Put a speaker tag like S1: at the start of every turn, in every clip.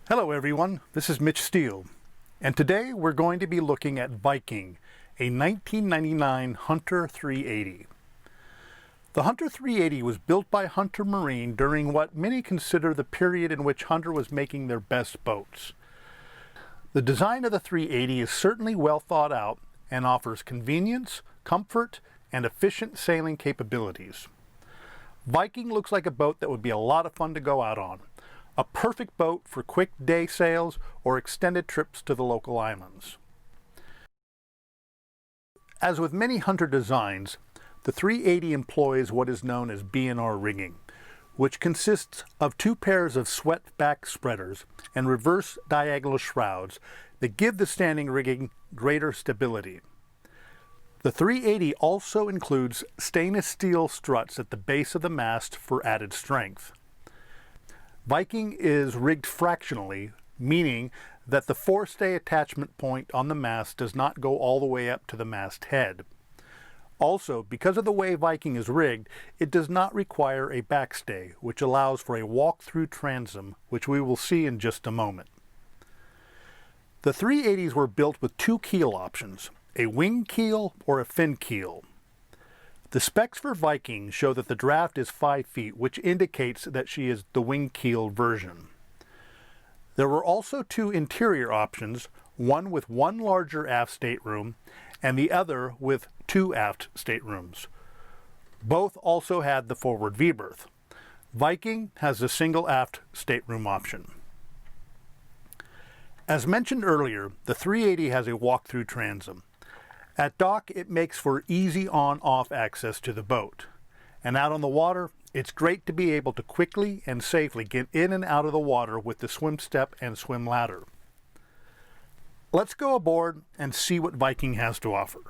S1: Hello everyone, this is Mitch Steele, and today we're going to be looking at Viking, a 1999 Hunter 380. The Hunter 380 was built by Hunter Marine during what many consider the period in which Hunter was making their best boats. The design of the 380 is certainly well thought out and offers convenience, comfort, and efficient sailing capabilities. Viking looks like a boat that would be a lot of fun to go out on. A perfect boat for quick day sails or extended trips to the local islands. As with many Hunter designs, the 380 employs what is known as Bnr Rigging, which consists of two pairs of swept back spreaders and reverse diagonal shrouds that give the standing rigging greater stability. The 380 also includes stainless steel struts at the base of the mast for added strength. Viking is rigged fractionally, meaning that the forestay attachment point on the mast does not go all the way up to the mast head. Also, because of the way Viking is rigged, it does not require a backstay, which allows for a walk-through transom, which we will see in just a moment. The 380s were built with two keel options, a wing keel or a fin keel. The specs for Viking show that the draft is 5 feet, which indicates that she is the wing keel version. There were also two interior options, one with one larger aft stateroom and the other with two aft staterooms. Both also had the forward V-berth. Viking has the single aft stateroom option. As mentioned earlier, the 380 has a walk-through transom. At dock, it makes for easy on-off access to the boat. And out on the water, it's great to be able to quickly and safely get in and out of the water with the swim step and swim ladder. Let's go aboard and see what Viking has to offer.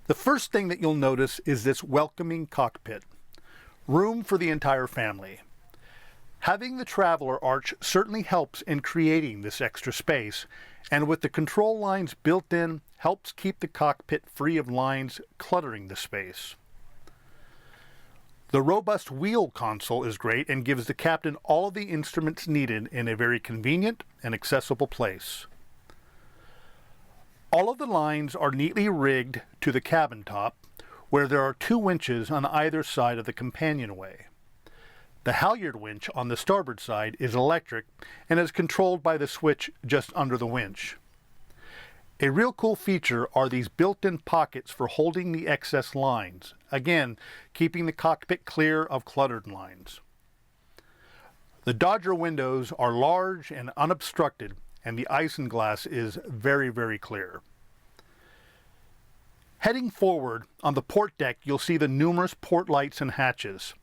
S1: The first thing that you'll notice is this welcoming cockpit. Room for the entire family. Having the traveler arch certainly helps in creating this extra space, and with the control lines built in, helps keep the cockpit free of lines cluttering the space. The robust wheel console is great and gives the captain all of the instruments needed in a very convenient and accessible place. All of the lines are neatly rigged to the cabin top, where there are two winches on either side of the companionway. The halyard winch on the starboard side is electric and is controlled by the switch just under the winch. A real cool feature are these built-in pockets for holding the excess lines, again, keeping the cockpit clear of cluttered lines. The Dodger windows are large and unobstructed, and the isinglass is very, very clear. Heading forward, on the port deck, you'll see the numerous port lights and hatches.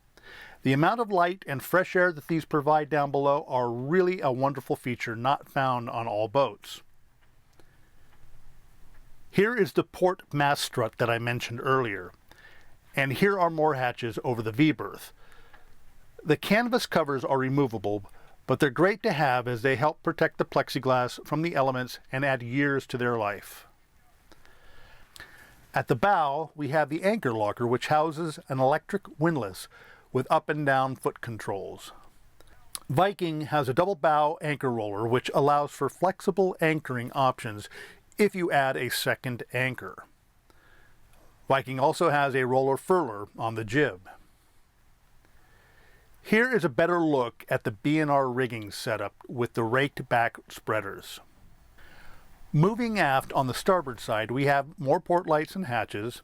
S1: The amount of light and fresh air that these provide down below are really a wonderful feature not found on all boats. Here is the port mast strut that I mentioned earlier, and here are more hatches over the V-berth. The canvas covers are removable, but they're great to have as they help protect the plexiglass from the elements and add years to their life. At the bow, we have the anchor locker, which houses an electric windlass with up and down foot controls. Viking has a double bow anchor roller, which allows for flexible anchoring options if you add a second anchor. Viking also has a roller furler on the jib. Here is a better look at the Bnr Rigging setup with the raked back spreaders. Moving aft on the starboard side, we have more port lights and hatches,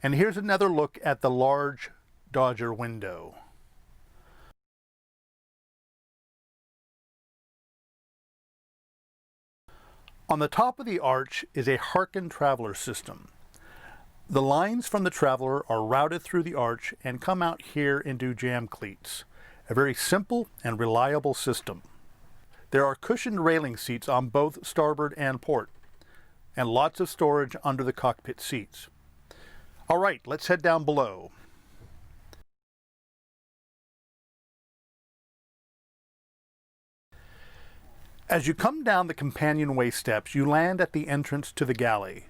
S1: and here's another look at the large Dodger window. On the top of the arch is a Harken Traveler system. The lines from the Traveler are routed through the arch and come out here into jam cleats. A very simple and reliable system. There are cushioned railing seats on both starboard and port, and lots of storage under the cockpit seats. All right, let's head down below. As you come down the companionway steps, you land at the entrance to the galley.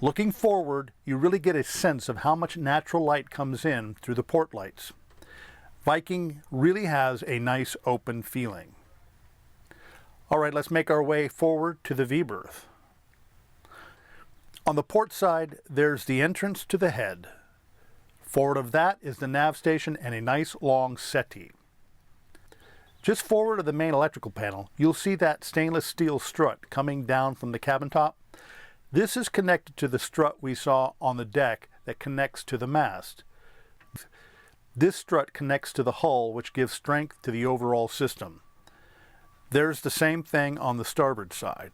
S1: Looking forward, you really get a sense of how much natural light comes in through the port lights. Viking really has a nice open feeling. All right, let's make our way forward to the V-berth. On the port side, there's the entrance to the head. Forward of that is the nav station and a nice long settee. Just forward of the main electrical panel, you'll see that stainless steel strut coming down from the cabin top. This is connected to the strut we saw on the deck that connects to the mast. This strut connects to the hull, which gives strength to the overall system. There's the same thing on the starboard side.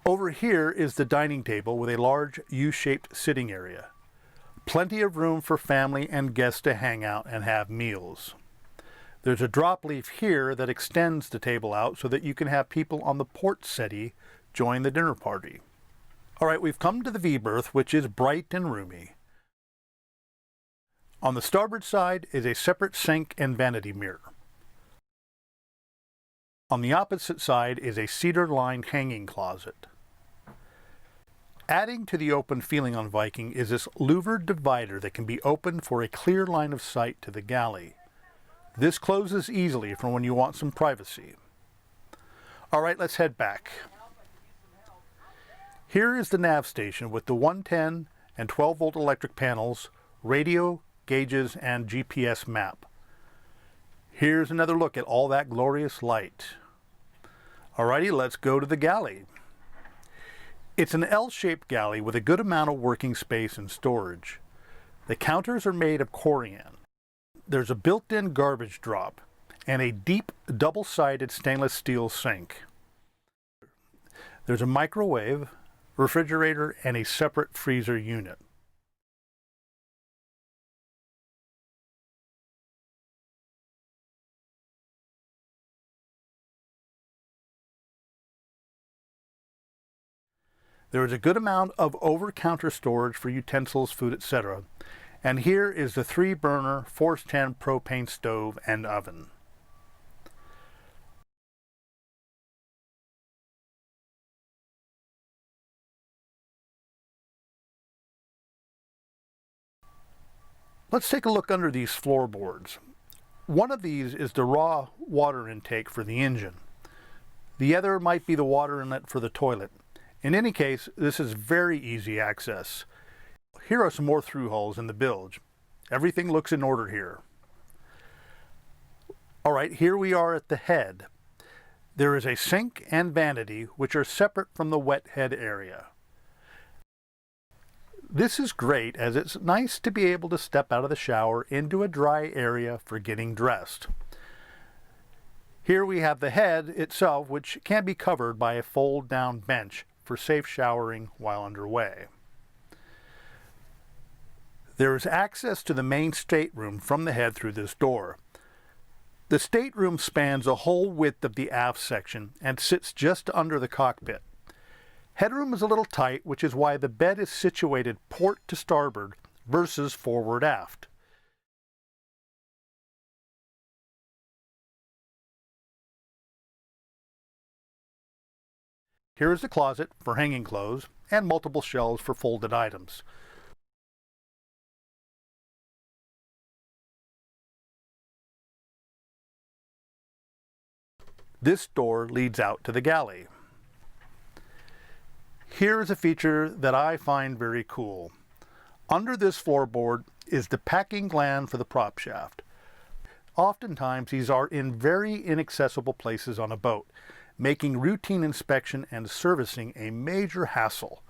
S1: Over here is the dining table with a large U-shaped sitting area. Plenty of room for family and guests to hang out and have meals. There's a drop leaf here that extends the table out so that you can have people on the port settee join the dinner party. All right, we've come to the V-berth, which is bright and roomy. On the starboard side is a separate sink and vanity mirror. On the opposite side is a cedar-lined hanging closet. Adding to the open feeling on Viking is this louvered divider that can be opened for a clear line of sight to the galley. This closes easily for when you want some privacy. All right, let's head back. Here is the nav station with the 110 and 12-volt electric panels, radio, gauges, and GPS map. Here's another look at all that glorious light. Alrighty, let's go to the galley. It's an L-shaped galley with a good amount of working space and storage. The counters are made of corian. There's a built-in garbage drop and a deep double-sided stainless steel sink. There's a microwave, refrigerator, and a separate freezer unit. There is a good amount of over-counter storage for utensils, food, etc. And here is the 3-burner Force 10 propane stove and oven. Let's take a look under these floorboards. One of these is the raw water intake for the engine. The other might be the water inlet for the toilet. In any case, this is very easy access. Here are some more through holes in the bilge. Everything looks in order here. All right, here we are at the head. There is a sink and vanity, which are separate from the wet head area. This is great, as it's nice to be able to step out of the shower into a dry area for getting dressed. Here we have the head itself, which can be covered by a fold-down bench for safe showering while underway. There is access to the main stateroom from the head through this door. The stateroom spans the whole width of the aft section and sits just under the cockpit. Headroom is a little tight, which is why the bed is situated port to starboard versus forward aft. Here is the closet for hanging clothes and multiple shelves for folded items. This door leads out to the galley. Here is a feature that I find very cool. Under this floorboard is the packing gland for the prop shaft. Oftentimes these are in very inaccessible places on a boat, making routine inspection and servicing a major hassle.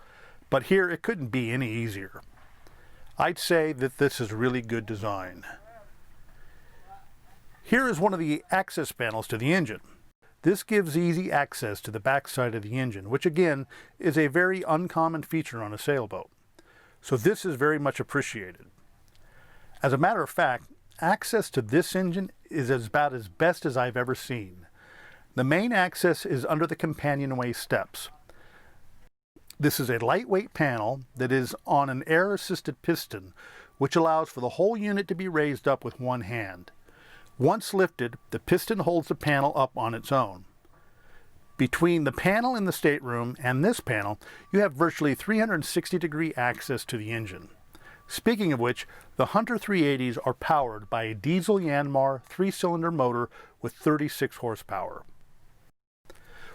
S1: But here it couldn't be any easier. I'd say that this is really good design. Here is one of the access panels to the engine. This gives easy access to the backside of the engine, which again is a very uncommon feature on a sailboat. So this is very much appreciated. As a matter of fact, access to this engine is about as best as I've ever seen. The main access is under the companionway steps. This is a lightweight panel that is on an air-assisted piston, which allows for the whole unit to be raised up with one hand. Once lifted, the piston holds the panel up on its own. Between the panel in the stateroom and this panel, you have virtually 360-degree access to the engine. Speaking of which, the Hunter 380s are powered by a diesel Yanmar 3-cylinder motor with 36 horsepower.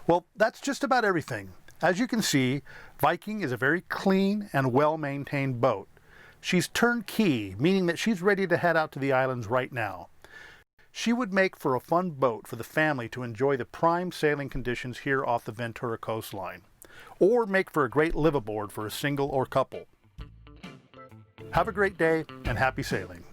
S1: Well, that's just about everything. As you can see, Viking is a very clean and well-maintained boat. She's turnkey, meaning that she's ready to head out to the islands right now. She would make for a fun boat for the family to enjoy the prime sailing conditions here off the Ventura coastline, or make for a great live-aboard for a single or couple. Have a great day and happy sailing.